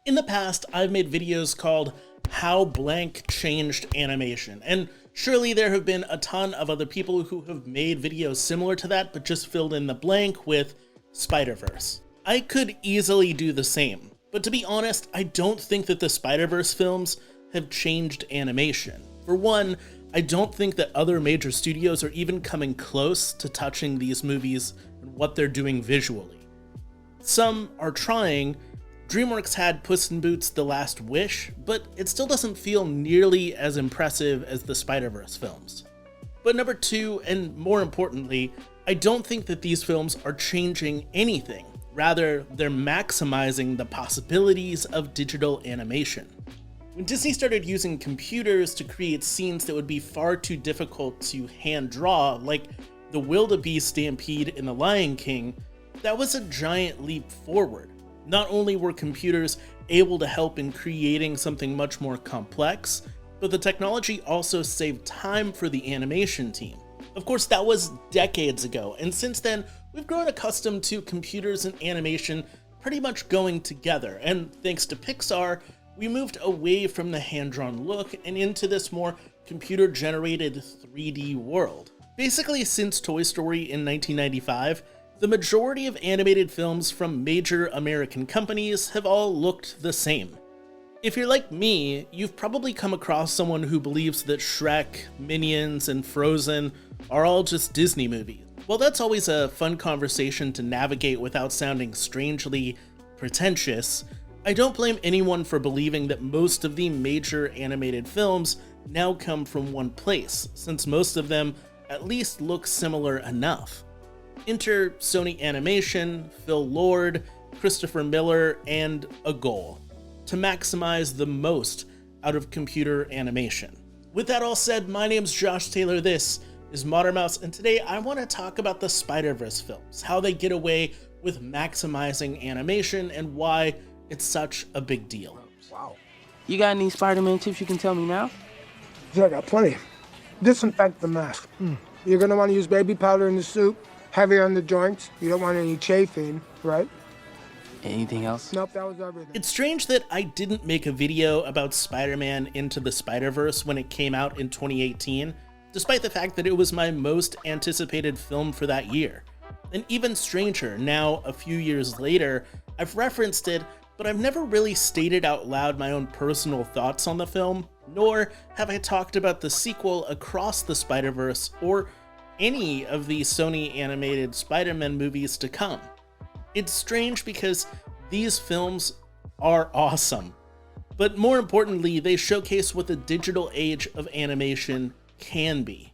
In the past, I've made videos called How Blank Changed Animation, and surely there have been a ton of other people who have made videos similar to that, but just filled in the blank with Spider-Verse. I could easily do the same, but to be honest, I don't think that the Spider-Verse films have changed animation. For one, I don't think that other major studios are even coming close to touching these movies and what they're doing visually. Some are trying. DreamWorks had Puss in Boots: The Last Wish, but it still doesn't feel nearly as impressive as the Spider-Verse films. But number two, and more importantly, I don't think that these films are changing anything. Rather, they're maximizing the possibilities of digital animation. When Disney started using computers to create scenes that would be far too difficult to hand draw, like the wildebeest stampede in The Lion King, that was a giant leap forward. Not only were computers able to help in creating something much more complex, but the technology also saved time for the animation team. Of course, that was decades ago, and since then, we've grown accustomed to computers and animation pretty much going together, and thanks to Pixar, we moved away from the hand-drawn look and into this more computer-generated 3D world. Basically, since Toy Story in 1995, the majority of animated films from major American companies have all looked the same. If you're like me, you've probably come across someone who believes that Shrek, Minions, and Frozen are all just Disney movies. While that's always a fun conversation to navigate without sounding strangely pretentious, I don't blame anyone for believing that most of the major animated films now come from one place, since most of them at least look similar enough. Enter Sony Animation, Phil Lord, Christopher Miller, and a goal: to maximize the most out of computer animation. With that all said, my name's Josh Taylor, this is Modern Mouse, and today I want to talk about the Spider-Verse films, how they get away with maximizing animation, and why it's such a big deal. Wow. You got any Spider-Man tips you can tell me now? Yeah, I got plenty. Disinfect the mask. You're gonna want to use baby powder in the soup, heavy on the joints. You don't want any chafing, right? Anything else? Nope, that was everything. It's strange that I didn't make a video about Spider-Man Into the Spider-Verse when it came out in 2018, despite the fact that it was my most anticipated film for that year. And even stranger, now a few years later, I've referenced it, but I've never really stated out loud my own personal thoughts on the film, nor have I talked about the sequel Across the Spider-Verse or any of the Sony animated Spider-Man movies to come. It's strange because these films are awesome, but more importantly, they showcase what the digital age of animation can be.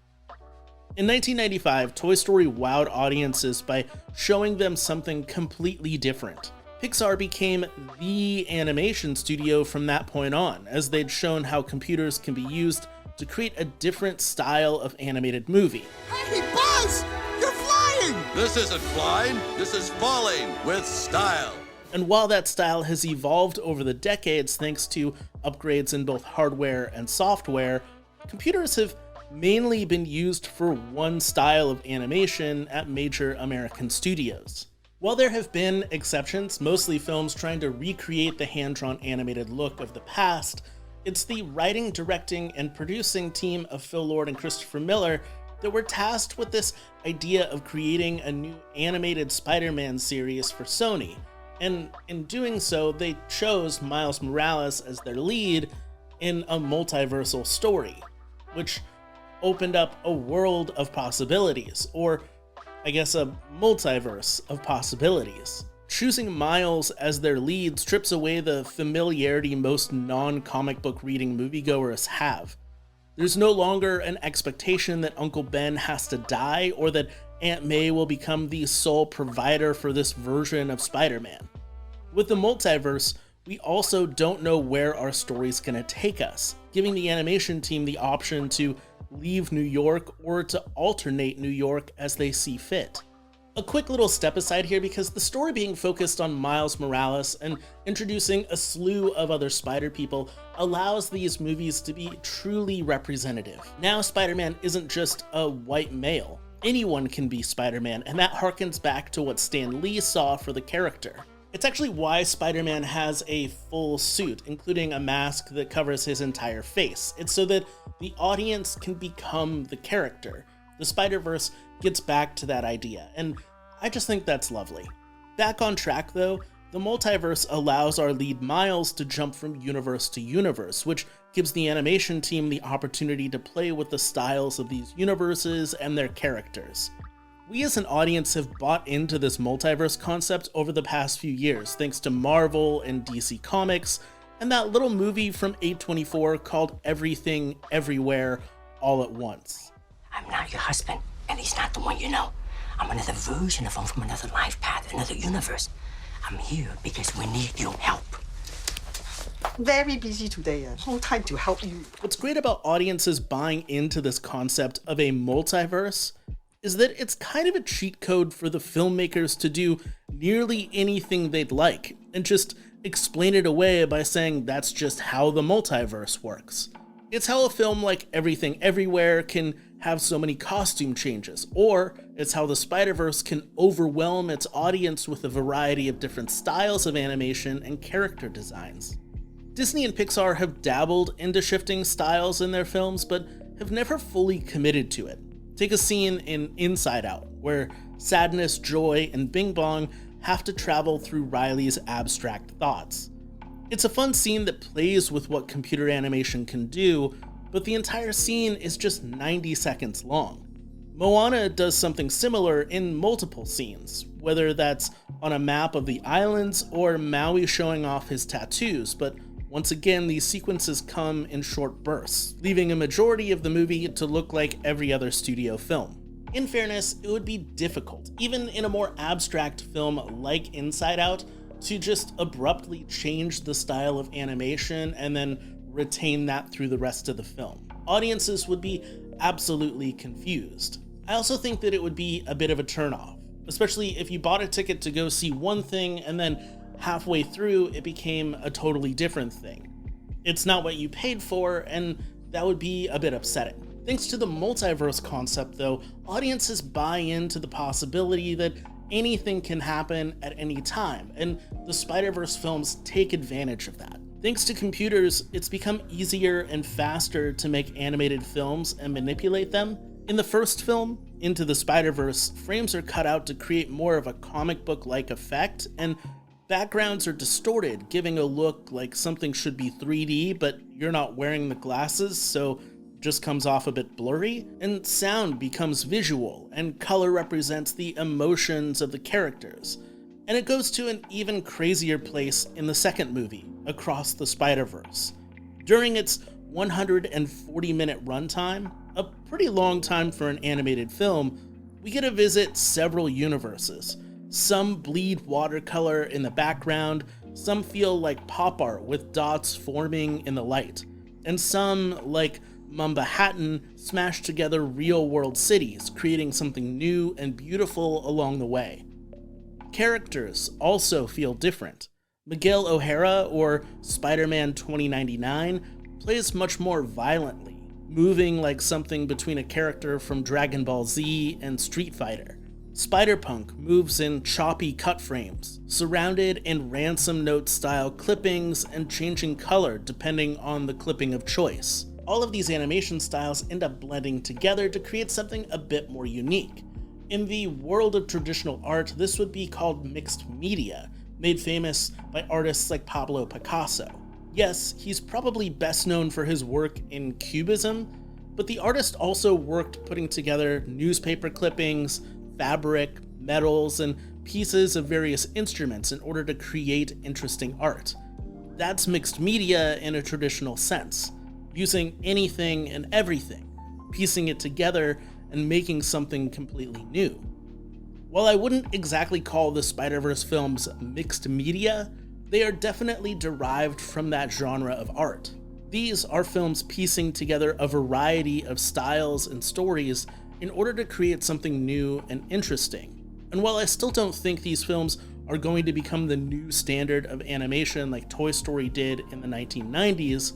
In 1995, Toy Story wowed audiences by showing them something completely different. Pixar became the animation studio from that point on, as they'd shown how computers can be used to create a different style of animated movie. Hey, Buzz! You're flying! This isn't flying, this is falling with style. And while that style has evolved over the decades thanks to upgrades in both hardware and software, computers have mainly been used for one style of animation at major American studios. While there have been exceptions, mostly films trying to recreate the hand-drawn animated look of the past, it's the writing, directing, and producing team of Phil Lord and Christopher Miller that were tasked with this idea of creating a new animated Spider-Man series for Sony, and in doing so, they chose Miles Morales as their lead in a multiversal story, which opened up a world of possibilities, or I guess a multiverse of possibilities. Choosing Miles as their lead strips away the familiarity most non-comic book reading moviegoers have. There's no longer an expectation that Uncle Ben has to die or that Aunt May will become the sole provider for this version of Spider-Man. With the multiverse, we also don't know where our story's gonna take us, giving the animation team the option to leave New York or to alternate New York as they see fit. A quick little step aside here, because the story being focused on Miles Morales and introducing a slew of other Spider people allows these movies to be truly representative. Now Spider-Man isn't just a white male. Anyone can be Spider-Man, and that harkens back to what Stan Lee saw for the character. It's actually why Spider-Man has a full suit, including a mask that covers his entire face. It's so that the audience can become the character. The Spider-Verse gets back to that idea, and I just think that's lovely. Back on track though, the multiverse allows our lead Miles to jump from universe to universe, which gives the animation team the opportunity to play with the styles of these universes and their characters. We as an audience have bought into this multiverse concept over the past few years, thanks to Marvel and DC Comics, and that little movie from A24 called Everything, Everywhere, All at Once. I'm not your husband, and he's not the one you know. I'm another version of him from another life path, another universe. I'm here because we need your help. Very busy today, no time to help you. What's great about audiences buying into this concept of a multiverse is that it's kind of a cheat code for the filmmakers to do nearly anything they'd like and just explain it away by saying that's just how the multiverse works. It's how a film like Everything Everywhere can have so many costume changes, or it's how the Spider-Verse can overwhelm its audience with a variety of different styles of animation and character designs. Disney and Pixar have dabbled into shifting styles in their films, but have never fully committed to it. Take a scene in Inside Out, where sadness, joy, and Bing Bong have to travel through Riley's abstract thoughts. It's a fun scene that plays with what computer animation can do, but the entire scene is just 90 seconds long. Moana does something similar in multiple scenes, whether that's on a map of the islands or Maui showing off his tattoos, but once again, these sequences come in short bursts, leaving a majority of the movie to look like every other studio film. In fairness, it would be difficult, even in a more abstract film like Inside Out, to just abruptly change the style of animation and then retain that through the rest of the film. Audiences would be absolutely confused. I also think that it would be a bit of a turnoff, especially if you bought a ticket to go see one thing and then halfway through it became a totally different thing. It's not what you paid for, and that would be a bit upsetting. Thanks to the multiverse concept though, audiences buy into the possibility that anything can happen at any time, and the Spider-Verse films take advantage of that. Thanks to computers, it's become easier and faster to make animated films and manipulate them. In the first film, Into the Spider-Verse, frames are cut out to create more of a comic book-like effect, and backgrounds are distorted, giving a look like something should be 3D, but you're not wearing the glasses, so it just comes off a bit blurry. And sound becomes visual, and color represents the emotions of the characters. And it goes to an even crazier place in the second movie, Across the Spider-Verse. During its 140-minute runtime, a pretty long time for an animated film, we get to visit several universes. Some bleed watercolor in the background, some feel like pop art with dots forming in the light, and some, like Mumbahattan, smash together real-world cities, creating something new and beautiful along the way. Characters also feel different. Miguel O'Hara, or Spider-Man 2099, plays much more violently, moving like something between a character from Dragon Ball Z and Street Fighter. Spider-Punk moves in choppy cut frames, surrounded in ransom note style clippings and changing color depending on the clipping of choice. All of these animation styles end up blending together to create something a bit more unique. In the world of traditional art, this would be called mixed media, made famous by artists like Pablo Picasso. Yes, he's probably best known for his work in Cubism, but the artist also worked putting together newspaper clippings, fabric, metals, and pieces of various instruments in order to create interesting art. That's mixed media in a traditional sense, using anything and everything, piecing it together and making something completely new. While I wouldn't exactly call the Spider-Verse films mixed media, they are definitely derived from that genre of art. These are films piecing together a variety of styles and stories in order to create something new and interesting. And while I still don't think these films are going to become the new standard of animation like Toy Story did in the 1990s,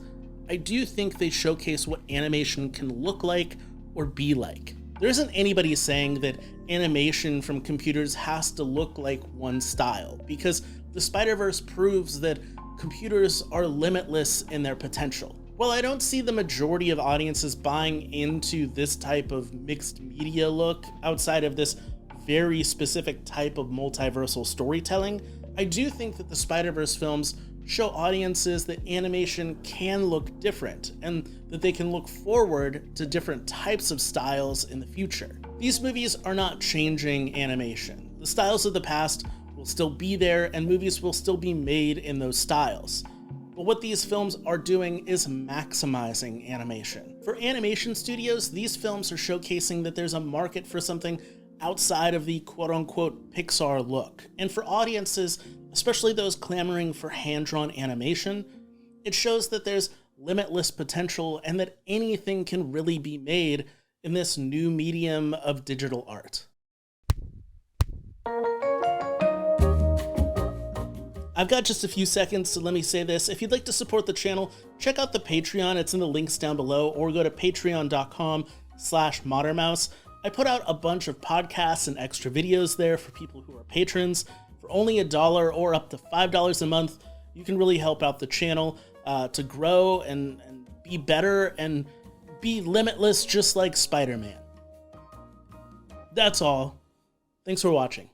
I do think they showcase what animation can look like or be like. There isn't anybody saying that animation from computers has to look like one style, because The Spider-Verse proves that computers are limitless in their potential. While I don't see the majority of audiences buying into this type of mixed media look outside of this very specific type of multiversal storytelling, I do think that the Spider-Verse films show audiences that animation can look different and that they can look forward to different types of styles in the future. These movies are not changing animation. The styles of the past will still be there and movies will still be made in those styles. But what these films are doing is maximizing animation. For animation studios, these films are showcasing that there's a market for something outside of the quote-unquote Pixar look. And for audiences, especially those clamoring for hand-drawn animation, it shows that there's limitless potential and that anything can really be made in this new medium of digital art. I've got just a few seconds, so let me say this. If you'd like to support the channel, check out the Patreon. It's in the links down below, or go to patreon.com/modernmouse. I put out a bunch of podcasts and extra videos there for people who are patrons. For only $1 or up to $5 a month, you can really help out the channel to grow and be better and be limitless just like Spider-Man. That's all. Thanks for watching.